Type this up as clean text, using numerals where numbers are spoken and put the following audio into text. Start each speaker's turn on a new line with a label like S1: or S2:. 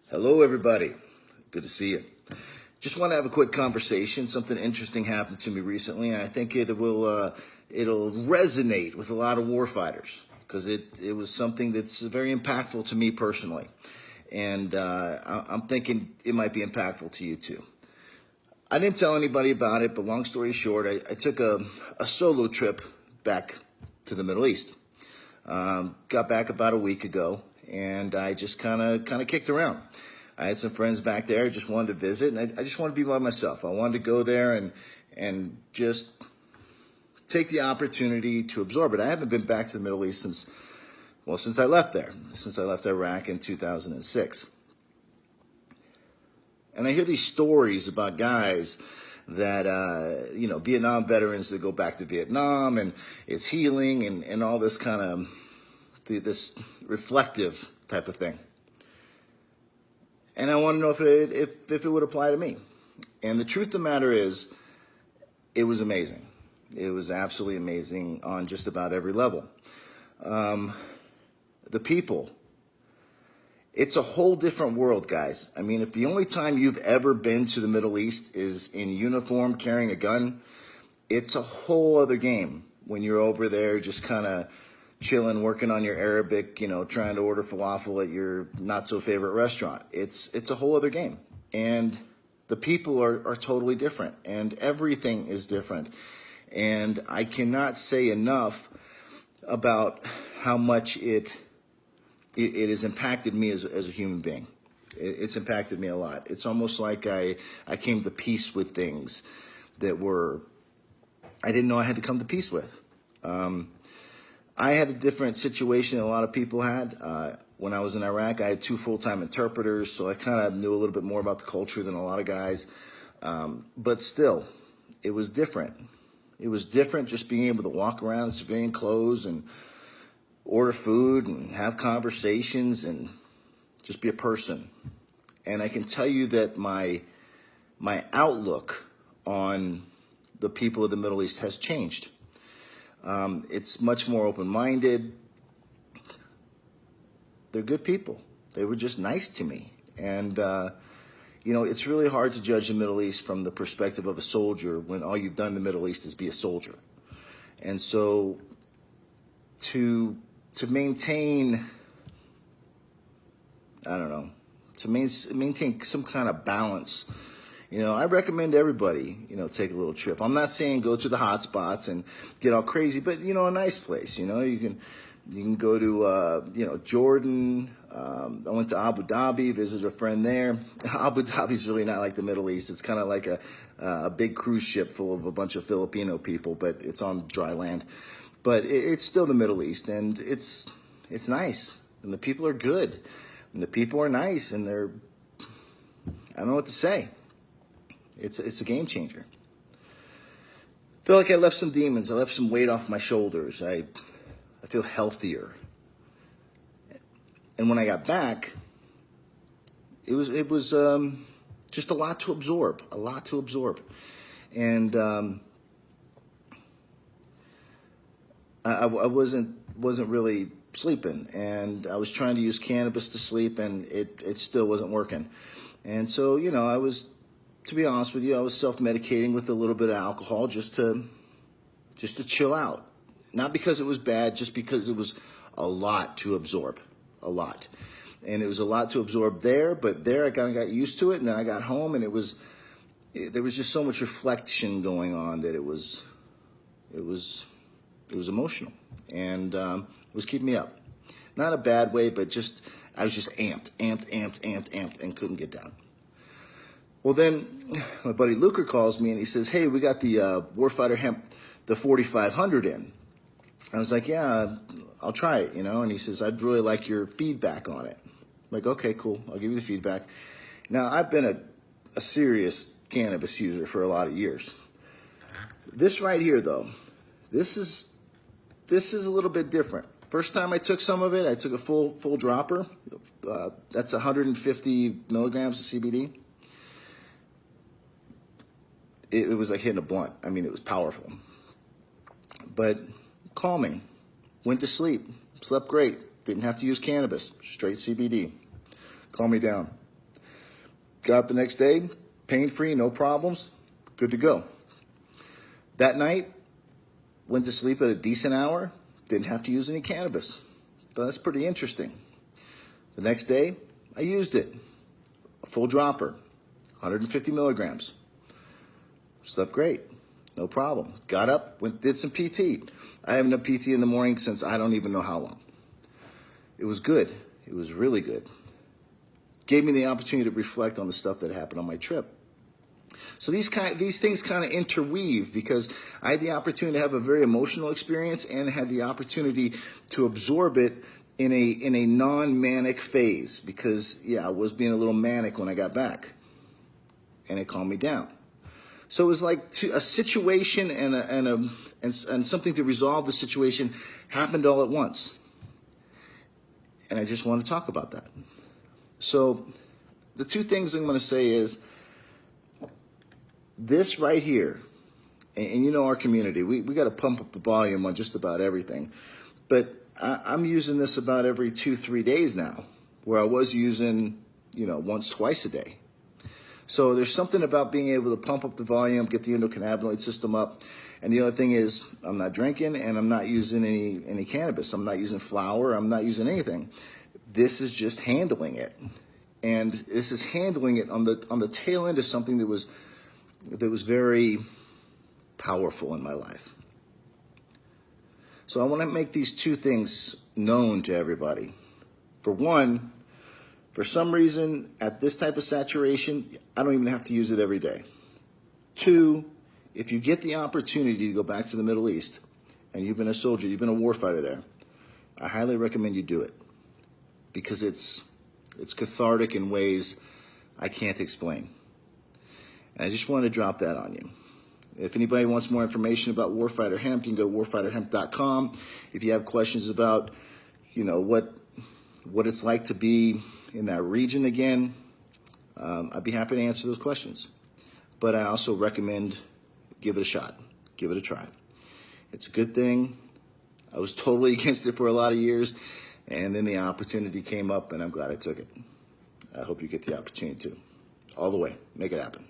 S1: Hello, everybody. Good to see you. Just want to have a quick conversation. Something interesting happened to me recently, and I think it'll resonate with a lot of warfighters because it was something that's very impactful to me personally, and I'm thinking it might be impactful to you too. I didn't tell anybody about it, but long story short, I took a solo trip back to the Middle East. Got back about a week ago, and I just kind of kicked around. I had some friends back there. I just wanted to visit, and I just wanted to be by myself. I wanted to go there and just take the opportunity to absorb it. I haven't been back to the Middle East since I left there, since I left Iraq in 2006. And I hear these stories about guys that, Vietnam veterans that go back to Vietnam and it's healing and all this kind of, this reflective type of thing. And I want to know if it would apply to me. And the truth of the matter is, it was amazing. It was absolutely amazing on just about every level. The people. It's a whole different world, guys. I mean, if the only time you've ever been to the Middle East is in uniform carrying a gun, it's a whole other game when you're over there just kind of chilling, working on your Arabic, trying to order falafel at your not so favorite restaurant. It's a whole other game. And the people are totally different, and everything is different. And I cannot say enough about how much it has impacted me as a human being. It's impacted me a lot. It's almost like I came to peace with things that I didn't know I had to come to peace with. I had a different situation than a lot of people had. When I was in Iraq, I had 2 full-time interpreters, so I kind of knew a little bit more about the culture than a lot of guys. But still, it was different. It was different just being able to walk around in civilian clothes and order food and have conversations and just be a person. And I can tell you that my outlook on the people of the Middle East has changed. It's much more open-minded. They're good people. They were just nice to me. And, it's really hard to judge the Middle East from the perspective of a soldier when all you've done in the Middle East is be a soldier. And so to maintain, to maintain some kind of balance, I recommend everybody, take a little trip. I'm not saying go to the hot spots and get all crazy, but, a nice place, you can go to, Jordan. I went to Abu Dhabi, visited a friend there. Abu Dhabi's really not like the Middle East. It's kind of like a big cruise ship full of a bunch of Filipino people, but it's on dry land. But it's still the Middle East, and it's nice, and the people are good, and the people are nice, and I don't know what to say. It's a game changer. I feel like I left some demons. I left some weight off my shoulders. I feel healthier. And when I got back, it was just a lot to absorb, And I wasn't really sleeping, and I was trying to use cannabis to sleep, and it still wasn't working. And so, to be honest with you, I was self-medicating with a little bit of alcohol just to chill out. Not because it was bad, just because it was a lot to absorb, a lot. And it was a lot to absorb there, but there I kind of got used to it, and then I got home, and there was just so much reflection going on that it was emotional, and it was keeping me up. Not a bad way, but I was just amped, and couldn't get down. Well, then my buddy Luker calls me, and he says, "Hey, we got the Warfighter Hemp, the 4500 in." I was like, "Yeah, I'll try it, And he says, "I'd really like your feedback on it." I'm like, "Okay, cool. I'll give you the feedback." Now, I've been a serious cannabis user for a lot of years. This right here, though, this is a little bit different. First time I took some of it, I took a full dropper. That's 150 milligrams of CBD. It was like hitting a blunt. I mean, it was powerful. But calming. Went to sleep. Slept great. Didn't have to use cannabis. Straight CBD. Calm me down. Got up the next day, pain-free, no problems, good to go. That night, went to sleep at a decent hour, didn't have to use any cannabis. So that's pretty interesting. The next day, I used it. A full dropper, 150 milligrams. Slept great, no problem. Got up, did some PT. I haven't done PT in the morning since I don't even know how long. It was good. It was really good. Gave me the opportunity to reflect on the stuff that happened on my trip. So these things kind of interweave, because I had the opportunity to have a very emotional experience and had the opportunity to absorb it in a non-manic phase, because I was being a little manic when I got back, and it calmed me down. So it was like a situation and something to resolve the situation happened all at once, and I just want to talk about that. So the two things I'm going to say is this right here, and you know our community, we got to pump up the volume on just about everything, but I'm using this about every 2-3 days now, where I was using, once, twice a day. So there's something about being able to pump up the volume, get the endocannabinoid system up. And the other thing is, I'm not drinking and I'm not using any cannabis. I'm not using flower. I'm not using anything. This is just handling it. And this is handling it on the tail end of something that was very powerful in my life. So I want to make these two things known to everybody. For one, for some reason, at this type of saturation, I don't even have to use it every day. Two, if you get the opportunity to go back to the Middle East, and you've been a soldier, you've been a warfighter there, I highly recommend you do it, because it's cathartic in ways I can't explain. And I just wanted to drop that on you. If anybody wants more information about Warfighter Hemp, you can go to warfighterhemp.com. If you have questions about, what it's like to be in that region again, I'd be happy to answer those questions. But I also recommend give it a shot, give it a try. It's a good thing. I was totally against it for a lot of years, and then the opportunity came up, and I'm glad I took it. I hope you get the opportunity too. All the way. Make it happen.